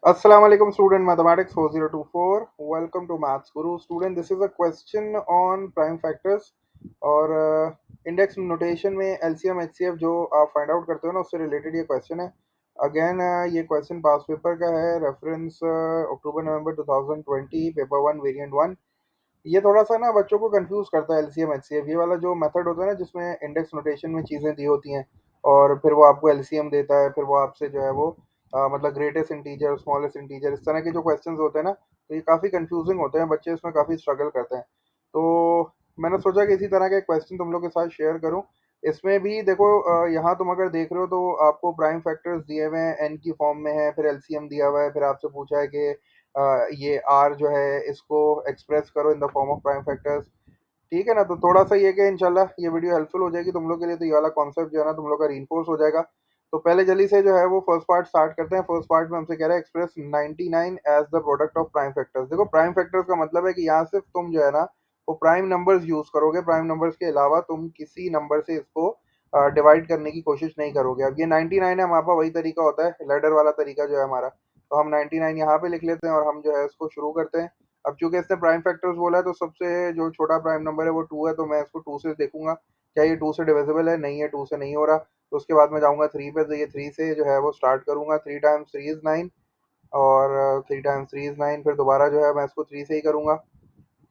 Assalamu alaikum student mathematics 4024. Welcome to Maths Guru. Student, this is a question on prime factors और index notation में LCM HCF जो आप find out करते हो ना उससे रिलेटेड ये क्वेश्चन है। अगेन ये क्वेश्चन पास पेपर का है, रेफरेंस अक्टूबर नवंबर 2020, पेपर वन वेरिएंट वन। ये थोड़ा सा ना बच्चों को कंफ्यूज करता है एलसीएम एचसीएफ, ये वाला जो मेथड होता है ना जिसमें इंडेक्स नोटेशन में चीज़ें दी होती हैं और फिर वो आपको एलसीएम देता है, फिर वो आपसे जो है वो मतलब ग्रेटेस्ट इंटीजर स्मॉलेस्ट इंटीजर इस तरह के जो क्वेश्चंस होते हैं ना, तो ये काफ़ी कंफ्यूजिंग होते हैं, बच्चे इसमें काफ़ी स्ट्रगल करते हैं। तो मैंने सोचा कि इसी तरह के क्वेश्चन तुम लोग के साथ शेयर करूं। इसमें भी देखो, यहाँ तुम अगर देख रहे हो तो आपको प्राइम फैक्टर्स दिए हुए हैं, एन की फॉर्म में है, फिर एलसीएम दिया हुआ है, फिर आपसे पूछा है कि ये आर जो है इसको एक्सप्रेस करो in the form of prime factors. ठीक है ना, तो थोड़ा सा ये कि इंशाल्लाह ये वीडियो हेल्पफुल हो जाएगी तुम लोग के लिए, तो ये वाला कॉन्सेप्ट जो है ना तुम लोग का रीइंफोर्स हो जाएगा। तो पहले जल्दी से जो है वो फर्स्ट पार्ट स्टार्ट करते हैं। फर्स्ट पार्ट में हमसे कह रहा है express 99 as the product of prime factors. देखो, प्राइम फैक्टर्स का मतलब है कि यहाँ सिर्फ तुम जो है ना वो प्राइम नंबर्स यूज करोगे, प्राइम नंबर्स के अलावा तुम किसी नंबर से इसको डिवाइड करने की कोशिश नहीं करोगे। अब ये 99 है, हमारे पास वही तरीका होता है, लैडर वाला तरीका जो है हमारा। तो हम 99 यहाँ पे लिख लेते हैं और हम जो है इसको शुरू करते हैं। अब चूंकि इसने प्राइम फैक्टर्स बोला है तो सबसे जो छोटा प्राइम नंबर है वो टू है, तो मैं इसको टू से देखूंगा क्या ये टू से डिविजिबल है। नहीं है, टू से नहीं हो रहा। तो उसके बाद मैं जाऊंगा थ्री पे, तो ये थ्री से जो है वो स्टार्ट करूंगा। Three times three is nine, और three times three is nine, फिर दोबारा जो है मैं इसको थ्री से ही करूंगा।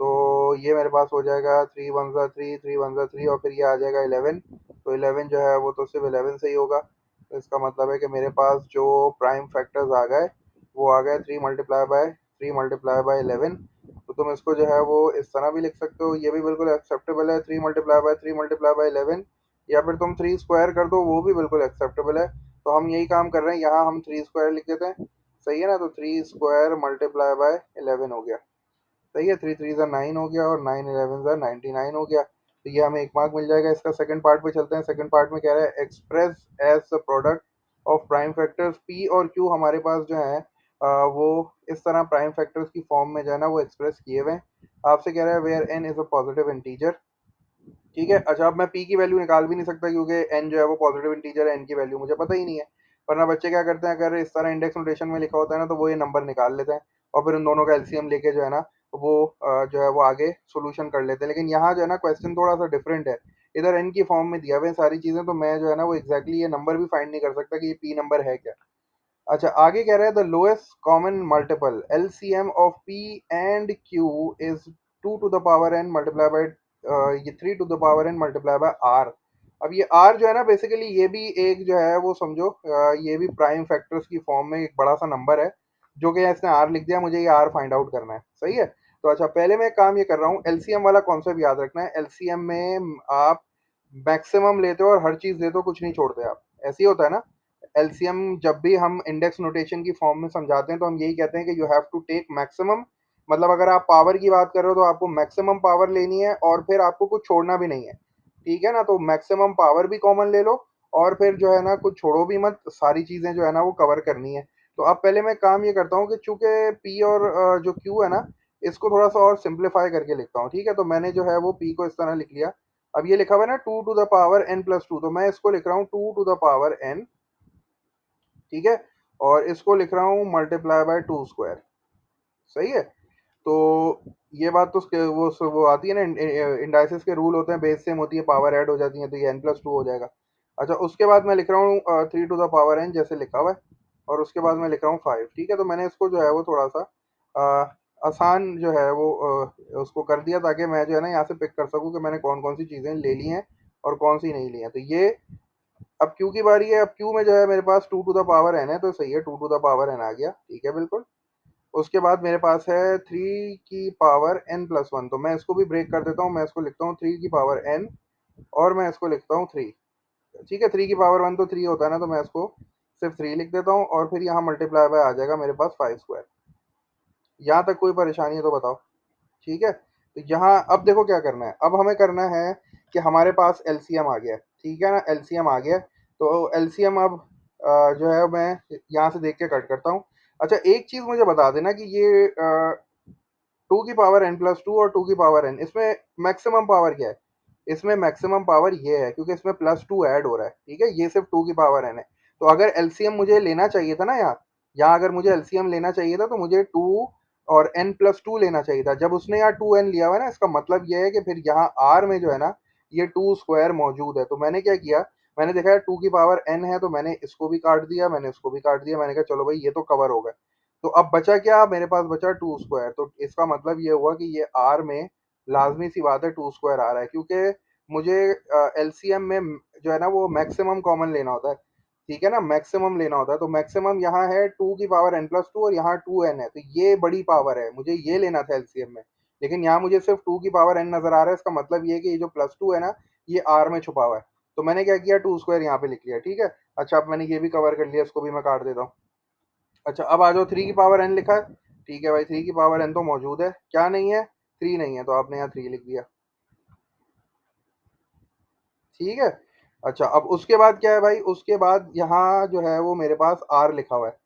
तो ये मेरे पास हो जाएगा थ्री वन ज़ा थ्री, थ्री वन ज़ा थ्री, और फिर ये आ जाएगा 11। तो 11 जो है वो तो सिर्फ 11 से ही होगा। तो इसका मतलब है कि मेरे पास जो प्राइम फैक्टर्स आ गए वो आ गए थ्री मल्टीप्लाई बाय 11। तो तुम इसको जो है वो इस तरह भी लिख सकते हो, ये भी बिल्कुल एक्सेप्टेबल है, थ्री मल्टीप्लाई बाय 11। या फिर तुम थ्री स्क्वायर कर दो, वो भी बिल्कुल एक्सेप्टेबल है। तो हम यही काम कर रहे हैं, यहाँ हम थ्री स्क्वायर लिख देते हैं। सही है ना, तो थ्री स्क्वायर मल्टीप्लाई बाय 11 हो गया। सही है, थ्री थ्री ज़ा नाइन हो गया और नाइन इलेवन ज़ा 99 हो गया। तो ये हमें एक मार्क मिल जाएगा। इसका सेकंड पार्ट पे चलते हैं। सेकंड पार्ट में कह रहा है express as the product of prime factors P और क्यू। हमारे पास जो है वो इस तरह प्राइम फैक्टर्स की फॉर्म में जो है ना वो एक्सप्रेस किए हुए हैं। आपसे कह रहा है where N is a positive integer. ठीक है, अच्छा, अब मैं पी की वैल्यू निकाल भी नहीं सकता क्योंकि एन जो है वो पॉजिटिव इंटीजर है, एन की वैल्यू मुझे पता ही नहीं है। वरना बच्चे क्या करते हैं, अगर इस तरह इंडेक्स नोटेशन में लिखा होता है ना तो वो ये नंबर निकाल लेते हैं और फिर उन दोनों का एलसीएम लेके जो है ना वो जो है वो आगे सोल्यूशन कर लेते हैं। लेकिन यहाँ जो है ना क्वेश्चन थोड़ा सा डिफरेंट है। इधर एन की फॉर्म में दिया हुए हैं सारी चीजें, तो मैं जो है ना वो एग्जैक्टली ये नंबर भी फाइंड नहीं कर सकता कि ये पी नंबर है क्या। अच्छा, आगे कह रहा है the lowest common multiple LCM of P and Q is two to the power n multiply by ये three to the power n multiply by R. अब ये आर जो है ना बेसिकली ये भी एक जो है वो समझो ये भी प्राइम फैक्टर्स की फॉर्म में एक बड़ा सा नंबर है, जो कि इसने आर लिख दिया, मुझे ये आर फाइंड आउट करना है। सही है। तो अच्छा, पहले मैं एक काम ये कर रहा हूँ, एलसीएम वाला कॉन्सेप्ट याद रखना है। एलसीएम में आप मैक्सिमम लेते हो और हर चीज लेते हो, कुछ नहीं छोड़ते आप। ऐसे ही होता है ना। एलसीएम जब भी हम इंडेक्स नोटेशन की फॉर्म में समझाते हैं तो हम यही कहते हैं कि you have to take maximum. मतलब अगर आप पावर की बात कर रहे हो तो आपको मैक्सिमम पावर लेनी है और फिर आपको कुछ छोड़ना भी नहीं है। ठीक है ना, तो मैक्सिमम पावर भी कॉमन ले लो और फिर जो है ना कुछ छोड़ो भी मत, सारी चीजें जो है ना वो कवर करनी है। तो अब पहले मैं काम ये करता हूँ कि चूंकि पी और जो क्यू है ना इसको थोड़ा सा और सिंप्लीफाई करके लिखता हूँ। ठीक है, तो मैंने जो है वो पी को इस तरह लिख लिया। अब ये लिखा हुआ है ना two to the power N plus two, तो मैं इसको लिख रहा हूँ two to the power N. ठीक है, और इसको लिख रहा हूँ मल्टीप्लाई बाय टू स्क्वायर। सही है। तो ये बात तो वो आती है ना, इंडाइसिस के रूल होते हैं, बेस सेम होती है, पावर ऐड हो जाती है, तो ये एन प्लस टू हो जाएगा। अच्छा, उसके बाद मैं लिख रहा हूँ three to the power N जैसे लिखा हुआ है, और उसके बाद मैं लिख रहा हूँ फाइव। ठीक है, तो मैंने इसको जो है वो थोड़ा सा आसान जो है वो उसको कर दिया ताकि मैं जो है ना यहाँ से पिक कर सकूँ कि मैंने कौन कौन सी चीज़ें ले ली हैं और कौन सी नहीं ली हैं। तो ये अब क्यू की बारी है। अब क्यू में जो है मेरे पास two to the power n है, तो सही है, two to the power n आ गया। ठीक है, बिल्कुल। उसके बाद मेरे पास है थ्री की पावर एन प्लस वन, तो मैं इसको भी ब्रेक कर देता हूँ, मैं इसको लिखता हूँ थ्री की पावर एन और मैं इसको लिखता हूँ थ्री। ठीक है, थ्री की पावर वन तो थ्री होता है ना, तो मैं इसको सिर्फ थ्री लिख देता हूँ और फिर यहाँ मल्टीप्लाई बाय आ जाएगा मेरे पास फाइव स्क्वायर। यहाँ तक कोई परेशानी है तो बताओ। ठीक है, तो यहाँ अब देखो क्या करना है। अब हमें करना है कि हमारे पास एलसीएम आ गया है। ठीक है ना, एलसीएम आ गया है। तो एलसीएम अब जो है मैं यहाँ से देख के कट करता हूँ। अच्छा, एक चीज़ मुझे बता देना कि ये टू की पावर एन प्लस टू और टू की पावर एन, इसमें मैक्सिमम पावर क्या है। इसमें मैक्सिमम पावर ये है क्योंकि इसमें प्लस टू ऐड हो रहा है। ठीक है, ये सिर्फ टू की पावर एन है। तो अगर एलसीएम मुझे लेना चाहिए था ना यहाँ, यहाँ अगर मुझे एलसीएम लेना चाहिए था तो मुझे 2 और n+2 लेना चाहिए था। जब उसने यहाँ 2n लिया हुआ है ना, इसका मतलब ये है कि फिर यहाँ r में जो है ना, ये 2 स्क्वायर मौजूद है। तो मैंने क्या किया, मैंने देखा यार 2 की पावर n है, तो मैंने इसको भी काट दिया, मैंने इसको भी काट दिया। मैंने कहा चलो भाई ये तो कवर हो गए। तो अब बचा क्या, मेरे पास बचा 2 स्क्वायर। तो इसका मतलब ये हुआ कि ये r में लाजमी सी बात है 2 स्क्वायर आ रहा है, क्योंकि मुझे एलसीएम में जो है ना वो मैक्सिमम कॉमन लेना होता है। ठीक है ना, मैक्सिमम लेना होता है। तो मैक्सिमम यहाँ है 2 की पावर n+2 और यहाँ 2n है, तो ये बड़ी पावर है, मुझे ये लेना था एलसीएम में। लेकिन यहाँ मुझे सिर्फ 2 की पावर n नजर आ रहा है। इसका मतलब ये है कि ये जो +2 है ना, ये r में छुपा हुआ है। तो मैंने क्या किया, 2 स्क्वायर यहाँ पे लिख लिया। ठीक है। अच्छा, अब मैंने ये भी कवर कर लिया, इसको भी मैं काट देता हूँ। अच्छा, अब आ जाओ, 3 की पावर n लिखा है। ठीक है भाई, 3 की पावर n तो मौजूद है, क्या नहीं है, 3 नहीं है, तो आपने यहाँ 3 लिख दिया। ठीक है। अच्छा, अब उसके बाद क्या है भाई, उसके बाद यहाँ जो है वो मेरे पास r लिखा हुआ है।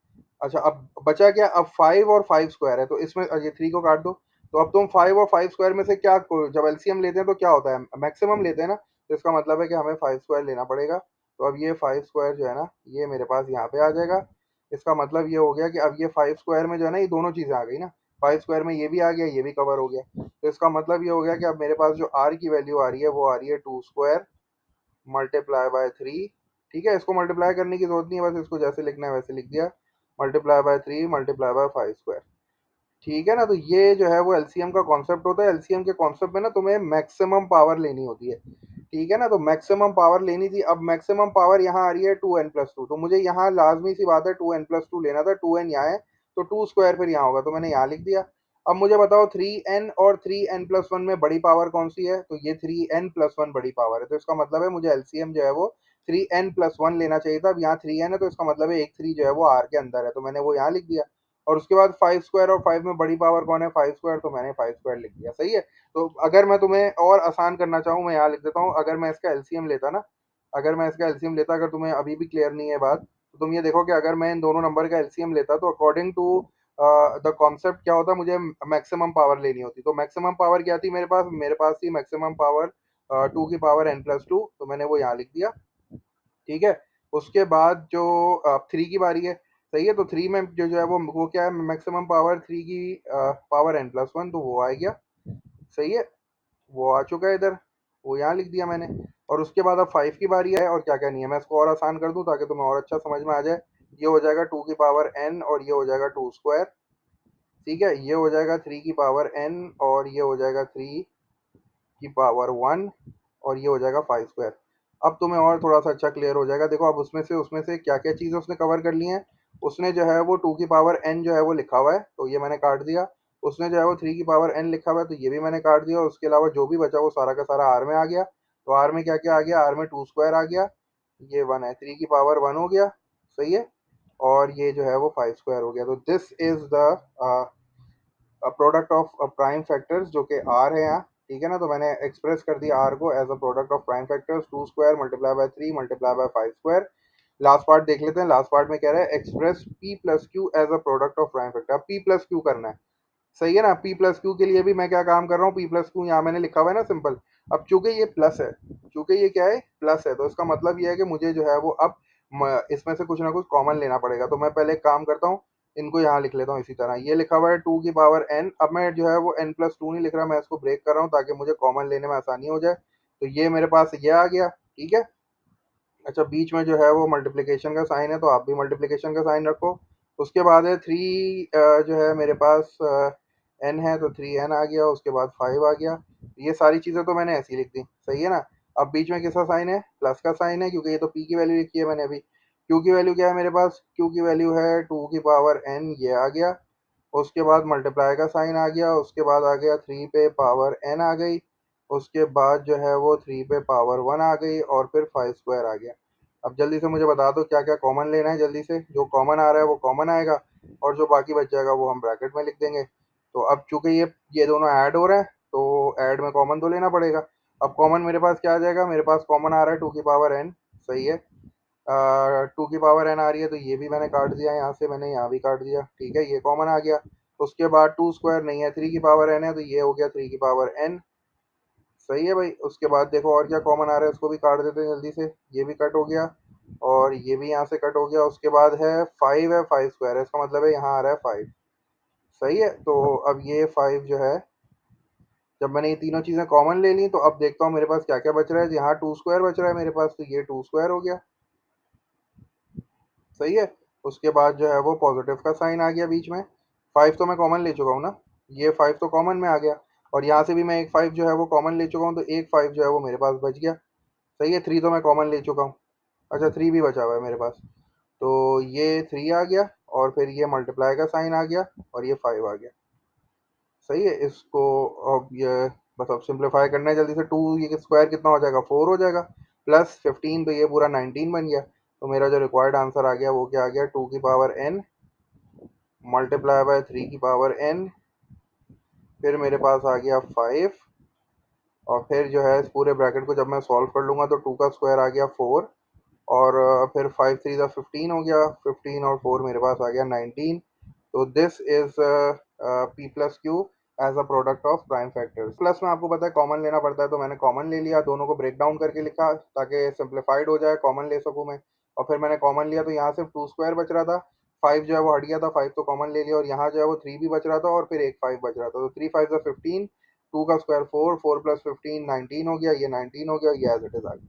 अच्छा, अब बचा क्या, अब 5 और 5 स्क्वायर है, तो इसमें ये 3 को काट दो। तो अब तुम 5 और 5 स्क्वायर में से क्या, जब एलसीएम लेते हैं तो क्या होता है, मैक्सिमम लेते हैं ना। तो इसका मतलब है कि हमें 5 स्क्वायर लेना पड़ेगा। तो अब ये 5 स्क्वायर जो है ना, ये मेरे पास यहाँ पे आ जाएगा। इसका मतलब ये हो गया कि अब ये 5 स्क्वायर में जो है ना, ये दोनों चीज़ें आ गई ना। 5 स्क्वायर में ये भी आ गया, ये भी कवर हो गया। तो इसका मतलब ये हो गया कि अब मेरे पास जो r की वैल्यू आ रही है वो आ रही है 2 स्क्वायर मल्टीप्लाई बाय 3। ठीक है, इसको मल्टीप्लाई करने की जरूरत नहीं है, बस इसको जैसे लिखना है वैसे लिख दिया। Multiply by 3 multiply by 5 square. ठीक है ना, तो ये जो है वो एलसीएम का कॉन्सेप्ट होता है। एलसीएम के कॉन्सेप्ट में ना तुम्हें मैक्सिमम पावर लेनी होती है। ठीक है ना, तो मैक्सिमम पावर लेनी थी। अब मैक्सिमम पावर यहाँ आ रही है 2n+2, तो मुझे यहाँ लाजमी सी बात है 2n+2 लेना था। 2n यहाँ है, तो 2 स्क्वायर फिर यहाँ होगा, तो मैंने यहाँ लिख दिया। अब मुझे बताओ 3n और 3n+1 में बड़ी पावर कौन सी है, तो ये 3n+1 बड़ी पावर है। तो इसका मतलब है मुझे एलसीएम जो है वो 3n+1 लेना चाहिए था। अब यहाँ 3n है, तो इसका मतलब है एक 3 जो है वो r के अंदर है, तो मैंने वो यहाँ लिख दिया। और उसके बाद 5 स्क्वायर, और 5 में बड़ी पावर कौन है, 5 स्क्वायर, तो मैंने 5 स्क्वायर लिख दिया। सही है। तो अगर मैं तुम्हें और आसान करना चाहूँ, मैं यहाँ लिख देता हूँ, अगर मैं इसका एलसीएम लेता ना, अगर मैं इसका एलसीएम लेता, अगर तुम्हें अभी भी क्लियर नहीं है बात, तो तुम ये देखो कि अगर मैं इन दोनों नंबर का एलसीएम लेता, तो अकॉर्डिंग टू द कॉन्सेप्ट क्या होता, मुझे मैक्सिमम पावर लेनी होती। तो मैक्सिमम पावर क्या थी मेरे पास थी मैक्सिमम पावर 2 की पावर n+2, तो मैंने वो यहाँ लिख दिया। ठीक है। उसके बाद जो 3 की बारी है। सही है, तो 3 में जो है वो क्या है, मैक्सिमम पावर 3 की पावर n+1, तो वो आ गया। सही है, वो आ चुका है इधर, वो यहाँ लिख दिया मैंने। और उसके बाद अब 5 की बारी है, और क्या क्या नहीं है, मैं इसको और आसान कर दूं ताकि तुम्हें और अच्छा समझ में आ जाए। ये हो जाएगा 2 की पावर n, और ये हो जाएगा 2 स्क्वायर। ठीक है, ये हो जाएगा 3 की पावर n, और ये हो जाएगा 3 की पावर 1, और ये हो जाएगा 5 स्क्वायर। अब तुम्हें और थोड़ा सा अच्छा क्लियर हो जाएगा। देखो, अब उसमें से क्या क्या चीज़ें उसने कवर कर ली हैं। उसने जो है वो 2 की पावर n जो है वो लिखा हुआ है, तो ये मैंने काट दिया। उसने जो है वो 3 की पावर n लिखा हुआ है, तो ये भी मैंने काट दिया। उसके अलावा जो भी बचा वो सारा का सारा आर में आ गया। तो आर में क्या क्या आ गया, आर में 2 स्क्वायर आ गया, ये 1 है, 3 की पावर 1 हो गया। सही है। और ये जो है वो 5 स्क्वायर हो गया। तो this is the product of prime factors, जो कि आर है यहाँ। ठीक है ना, तो मैंने एक्सप्रेस कर दिया आर को as a product of prime factors, 2 square multiply by 3 multiply by 5 square. Last part देख लेते हैं। लास्ट पार्ट में कह रहा है express P plus Q as a product of prime factor. अब पी प्लस क्यू करना है। सही है ना, पी प्लस क्यू के लिए भी मैं क्या काम कर रहा हूँ, पी प्लस क्यू यहाँ मैंने लिखा हुआ है ना, सिंपल। अब चूंकि ये प्लस है, चूंकि ये क्या है, प्लस है, तो इसका मतलब ये है कि मुझे जो है वो अब इसमें से कुछ ना कुछ कॉमन लेना पड़ेगा। तो मैं पहले एक काम करता हूँ, इनको यहाँ लिख लेता हूँ इसी तरह। ये लिखा हुआ है 2 की पावर n, अब मैं जो है वो n+2 नहीं लिख रहा, मैं इसको ब्रेक कर रहा हूँ ताकि मुझे कॉमन लेने में आसानी हो जाए। तो ये मेरे पास ये आ गया। ठीक है। अच्छा, बीच में जो है वो मल्टीप्लिकेशन का साइन है, तो आप भी मल्टीप्लिकेशन का साइन रखो। उसके बाद है 3, जो है मेरे पास n है, तो 3n आ गया। उसके बाद 5 आ गया। ये सारी चीज़ें तो मैंने ऐसी लिख दी। सही है ना। अब बीच में किसका साइन है, प्लस का साइन है, क्योंकि ये तो p की वैल्यू लिखी है मैंने अभी। q की वैल्यू क्या है मेरे पास, q की वैल्यू है 2 की पावर n, ये आ गया। उसके बाद मल्टीप्लाई का साइन आ गया। उसके बाद आ गया 3 पे पावर n आ गई। उसके बाद जो है वो 3 पे पावर 1 आ गई, और फिर 5 स्क्वायर आ गया। अब जल्दी से मुझे बता दो क्या क्या कॉमन लेना है, जल्दी से। जो कॉमन आ रहा है वो कॉमन आएगा, और जो बाकी बच जाएगा वो हम ब्रैकेट में लिख देंगे। तो अब चूंकि ये दोनों ऐड हो रहे हैं, तो ऐड में कॉमन तो लेना पड़ेगा। अब कॉमन मेरे पास क्या आ जाएगा, मेरे पास कॉमन आ रहा है 2 की पावर n। सही है। 2 की पावर n आ रही है, तो ये भी मैंने काट दिया, यहाँ से मैंने यहाँ भी काट दिया। ठीक है, ये कॉमन आ गया। उसके बाद 2 स्क्वायर नहीं है, 3 की पावर n है, तो ये हो गया 3 की पावर n। सही है भाई। उसके बाद देखो और क्या कॉमन आ रहा है, उसको भी काट देते हैं जल्दी से, ये भी कट हो गया। और ये भी यहाँ से कट हो गया। उसके बाद है 5 है, 5 स्क्वायर है, इसका मतलब है यहाँ आ रहा है 5। सही है। तो अब ये 5 जो है, जब मैंने ये तीनों चीज़ें कॉमन ले ली तो अब देखता हूँ मेरे पास क्या क्या बच रहा है। यहाँ 2 स्क्वायर बच रहा है मेरे पास, तो ये 2 स्क्वायर हो गया। सही है। उसके बाद जो है वो पॉजिटिव का साइन आ गया बीच में। 5 तो मैं कॉमन ले चुका हूँ ना, ये 5 तो कॉमन में आ गया। और यहाँ से भी मैं एक 5 जो है वो कॉमन ले चुका हूँ, तो एक 5 जो है वो मेरे पास बच गया। सही है। 3 तो मैं कॉमन ले चुका हूँ। अच्छा, 3 भी बचा हुआ है मेरे पास। तो ये 3 आ गया, और फिर ये मल्टीप्लाई का साइन आ गया, और ये 5 आ गया। सही है। इसको अब ये बस अब सिंप्लीफाई करना है जल्दी से। 2 ये स्क्वायर कितना हो जाएगा, 4 हो जाएगा, प्लस 15 तो ये पूरा 19 बन गया। तो मेरा जो रिक्वायर्ड आंसर आ गया वो क्या आ गया, 2 की पावर n मल्टीप्लाई बाय 3 की पावर n। फिर मेरे पास आ गया 5, और फिर जो है इस पूरे ब्रैकेट को जब मैं सॉल्व कर लूंगा तो 2 का स्क्वायर आ गया 4, और फिर 5 3 का 15 हो गया, 15 और 4 मेरे पास आ गया 19। तो this is P plus Q as a product of prime factors. Plus में आपको पता है कॉमन लेना पड़ता है, तो मैंने कॉमन ले लिया, दोनों को ब्रेक डाउन करके लिखा ताकि सिंप्लीफाइड हो जाए, कॉमन ले सकूं मैं। और फिर मैंने कॉमन लिया तो यहाँ सिर्फ 2 स्क्वायर बच रहा था, 5 जो है वो हट गया था, 5 तो कॉमन ले लिया, और यहाँ जो है वो 3 भी बच रहा था, और फिर एक 5 बच रहा था। तो 3 5 15, 2 का स्क्वायर 4, 4 प्लस 15 19 हो गया, ये 19 हो गया, ये एज इट इज आ गया।